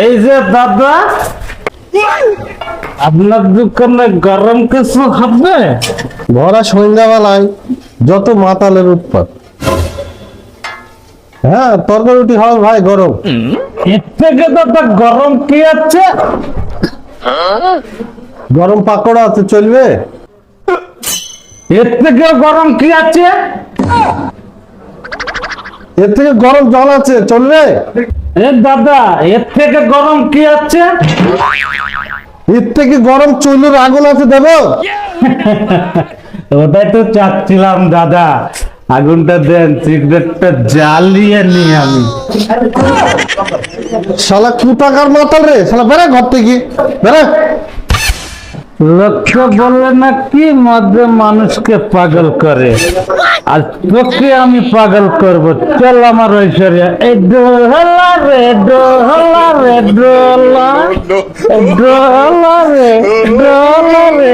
এই যে দাদা, আপনার দোকানে গরম কিছু হবে? ভরা সন্ধ্যাবেলায় যত মাতালের উৎপাত। হ্যাঁ, তরকারি রুটি হবে ভাই গরম। এর থেকে দাদা গরম কি আছে? গরম পাকোড়া আছে, চলবে? এর থেকে গরম কি আছে? এর থেকে গরম জল আছে, চলবে? এ দাদা, এর থেকে গরম কি আছে? এর থেকে গরম চুলের আগুন আছে, দেবো? ওটাই তো চাচ্ছিলাম দাদা, আগুনটা দেন, সিগারেটটা জ্বালিয়ে নি আমি। শালা কুটাকার মাতাল রে, শালা বেড়া ঘর থেকে বেড়া। লোককে বললে না কি মধ্যে মানুষকে পাগল করে, আর তোকে আমি পাগল করব। চল আমার ঐশ্বরিয়া, এই ডোলা রে ডোলা রে ডোলা, ডোলা রে ডোলা রে।